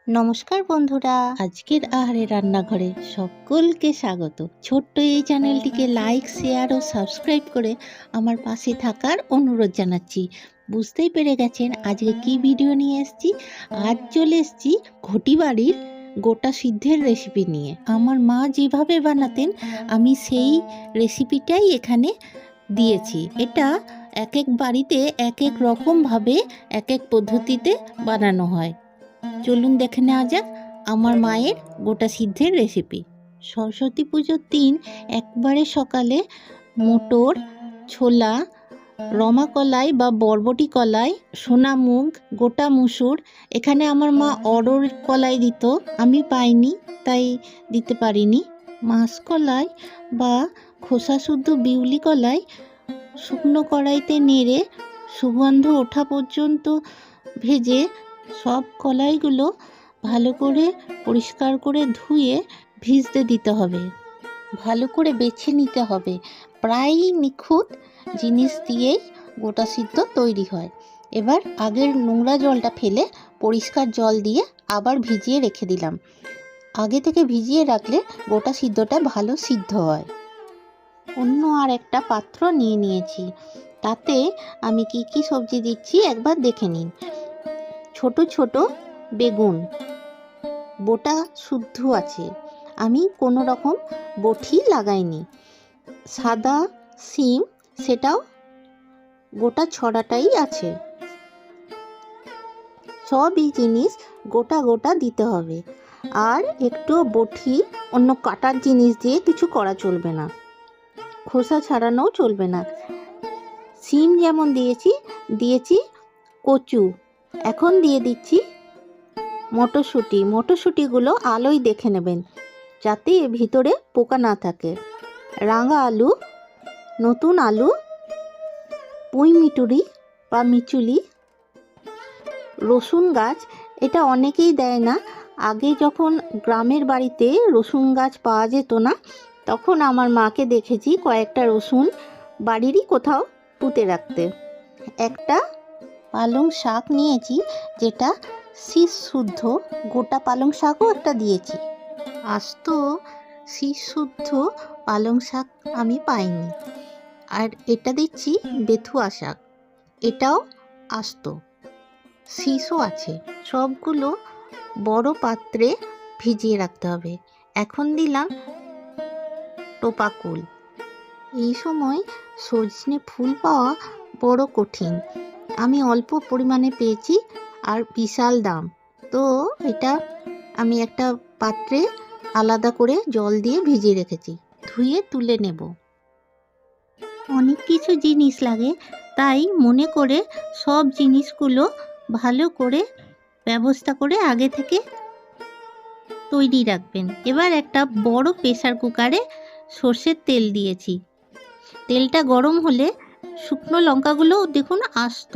নমস্কার বন্ধুরা, আজকের আহারে রান্নাঘরে সকলকে স্বাগত। ছোট্ট এই চ্যানেলটিকে লাইক, শেয়ার ও সাবস্ক্রাইব করে আমার পাশে থাকার অনুরোধ জানাচ্ছি। বুঝতেই পেরে গেছেন আজকে কি ভিডিও নিয়ে এসেছি। আজ চলে এসেছি ঘটি বাড়ির গোটা সিদ্ধের রেসিপি নিয়ে। আমার মা যেভাবে বানাতেন আমি সেই রেসিপিটাই এখানে দিয়েছি। এটা এক এক বাড়িতে এক এক রকমভাবে এক এক পদ্ধতিতে বানানো হয়। চলুন দেখে নেওয়া যাক আমার মায়ের গোটা সিদ্ধের রেসিপি। সরস্বতী পুজোর দিন একবারে সকালে মটর, ছোলা, রমা কলাই বা বরবটি কলাই, সোনা মুগ, গোটা মুসুর, এখানে আমার মা অড়হর কলাই দিত, আমি পাইনি তাই দিতে পারিনি। মাসকলাই বা খোসা শুদ্ধ বিউলি কলাই শুকনো কড়াইতে নেড়ে সুগন্ধ ওঠা পর্যন্ত ভেজে সব কলাইগুলো ভালো করে পরিষ্কার করে ধুয়ে ভিজতে দিতে হবে। ভালো করে বেছে নিতে হবে। প্রায় নিখুঁত জিনিস দিয়েই গোটা সিদ্ধ তৈরি হয়। এবার আগের নোংরা জলটা ফেলে পরিষ্কার জল দিয়ে আবার ভিজিয়ে রেখে দিলাম। আগে থেকে ভিজিয়ে রাখলে গোটা সিদ্ধটা ভালো সিদ্ধ হয়। অন্য আর একটা পাত্র নিয়ে নিয়েছি। তাতে আমি কি কি সবজি দিচ্ছি একবার দেখে নিন। ছোট ছোট বেগুন বোটা শুদ্ধ আছে, আমি কোনো রকম বটি লাগাইনি। সাদা সিম, সেটাও গোটা ছড়াটাই আছে। সবই জিনিস গোটা গোটা দিতে হবে, আর একটু বটি অন্য কাটার জিনিস দিয়ে কিছু করা চলবে না, খোসা ছাড়ানোও চলবে না। সিম যেমন দিয়েছি কচু, এখন দিয়ে দিচ্ছি মটরশুঁটি। মটরশুঁটিগুলো আলোয় দেখে নেবেন যাতে ভিতরে পোকা না থাকে। রাঙা আলু, নতুন আলু, পুঁই মিটুরি বা মিচুলি, রসুন গাছ, এটা অনেকেই দেয় না। আগে যখন গ্রামের বাড়িতে রসুন গাছ পাওয়া যেত না, তখন আমার মাকে দেখেছি কয়েকটা রসুন বাড়িরই কোথাও পুঁতে রাখতে। একটা পালং শাক নিয়েছি, যেটা শীষ শুদ্ধ, গোটা পালং শাকও একটা দিয়েছি। আস্ত শীষ শুদ্ধ পালং শাক আমি পাইনি। আর এটা দিচ্ছি বেথুয়া শাক, এটাও আস্ত, শীষও আছে। সবগুলো বড় পাত্রে ভিজিয়ে রাখতে হবে। এখন দিলাম টোপা কুল। এই সময় সজনে ফুল পাওয়া বড় কঠিন, আমি অল্প পরিমাণে পেয়েছি আর বিশাল দাম, তো এটা আমি একটা পাত্রে আলাদা করে জল দিয়ে ভিজিয়ে রেখেছি, ধুয়ে তুলে নেব। অনেক কিছু জিনিস লাগে, তাই মনে করে সব জিনিসগুলো ভালো করে ব্যবস্থা করে আগে থেকে তৈরি রাখবেন। এবার একটা বড় প্রেসার কুকারে সর্ষের তেল দিয়েছি। তেলটা গরম হলে শুকনো লঙ্কাগুলোও দেখুন আস্ত,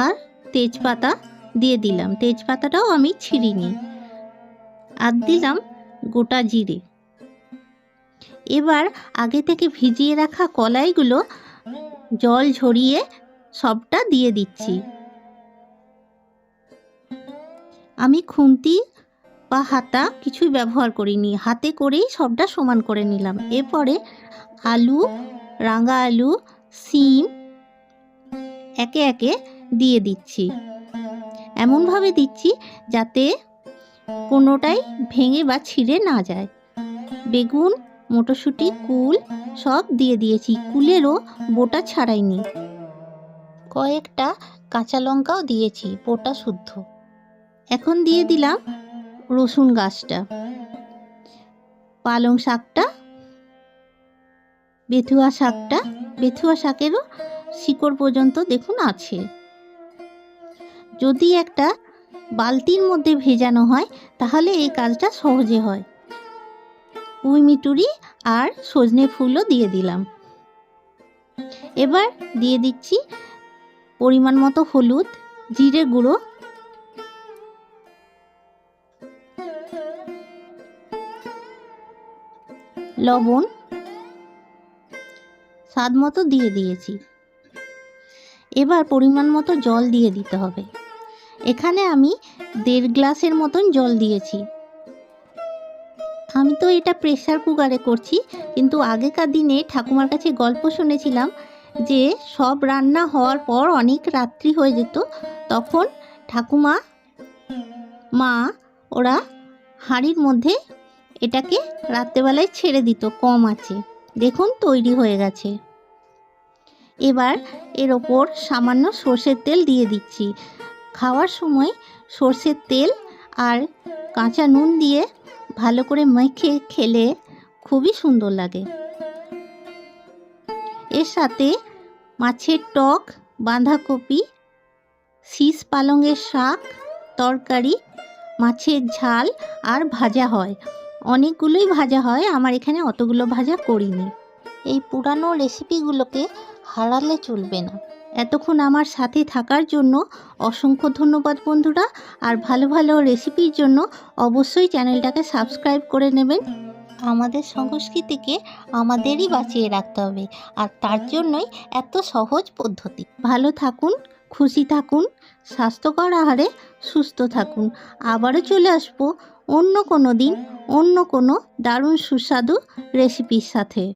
আর তেজপাতা দিয়ে দিলাম। তেজপাতাটাও আমি ছিঁড়িনি। আর দিলাম গোটা জিরে। এবার আগে থেকে ভিজিয়ে রাখা কলাইগুলো জল ঝরিয়ে সবটা দিয়ে দিচ্ছি। আমি খুন্তি বা হাতা কিছুই ব্যবহার করিনি, হাতে করেই সবটা সমান করে নিলাম। এরপরে আলু, রাঙা আলু, সিম একে একে দিয়ে দিচ্ছি। এমনভাবে দিচ্ছি যাতে কোনোটাই ভেঙে বা ছিঁড়ে না যায়। বেগুন, মটরশুঁটি, কুল সব দিয়ে দিয়েছি, কুলেরও বোটা ছাড়াইনি। কয়েকটা কাঁচা লঙ্কাও দিয়েছি বোটা শুদ্ধ। এখন দিয়ে দিলাম রসুন গাছটা, পালং শাকটা, বেথুয়া শাকটা। বেথুয়া শাকেরও শিকড় পর্যন্ত দেখুন আছে। যদি একটা বালতির মধ্যে ভেজানো হয় তাহলে এই কাজটা সহজে হয়। পুঁই মিটুরি আর সজনে ফুলও দিয়ে দিলাম। এবার দিয়ে দিচ্ছি পরিমাণ মতো হলুদ, জিরে গুঁড়ো, লবণ স্বাদ মতো দিয়ে দিয়েছি। এবার পরিমাণ মতো জল দিয়ে দিতে হবে। এখানে আমি 1.5 গ্লাসের মতন জল দিয়েছি। আমি তো এটা প্রেসার কুকারে করছি, কিন্তু আগেকার দিনে ঠাকুমার কাছে গল্প শুনেছিলাম যে সব রান্না হওয়ার পর অনেক রাত্রি হয়ে যেত, তখন ঠাকুমা, মা ওরা হাঁড়ির মধ্যে এটাকে রাত্রেবেলায় ছেড়ে দিত কম আঁচে। দেখুন তৈরি হয়ে গেছে। এবার এর ওপর সামান্য সর্ষের তেল দিয়ে দিচ্ছি। খাওয়ার সময় সর্ষের তেল আর কাঁচা নুন দিয়ে ভালো করে মেখে খেলে খুবই সুন্দর লাগে। এর সাথে মাছের টক, বাঁধাকপি, শীষ পালংয়ের শাক, তরকারি, মাছের ঝাল আর ভাজা হয়। অনেকগুলোই ভাজা হয়, আমার এখানে অতগুলো ভাজা করিনি। এই পুরানো রেসিপিগুলোকে হারালে চলবে না। এতক্ষণ আমার সাথে থাকার জন্য অসংখ্য ধন্যবাদ বন্ধুরা। আর ভালো ভালো রেসিপির জন্য অবশ্যই চ্যানেলটাকে সাবস্ক্রাইব করে নেবেন। আমাদের সংস্কৃতিকে আমাদেরই বাঁচিয়ে রাখতে হবে, আর তার জন্যই এত সহজ পদ্ধতি। ভালো থাকুন, খুশি থাকুন, স্বাস্থ্যকর আহারে সুস্থ থাকুন। আবারও চলে আসবো অন্য কোনো দিন অন্য কোনো দারুণ সুস্বাদু রেসিপির সাথে।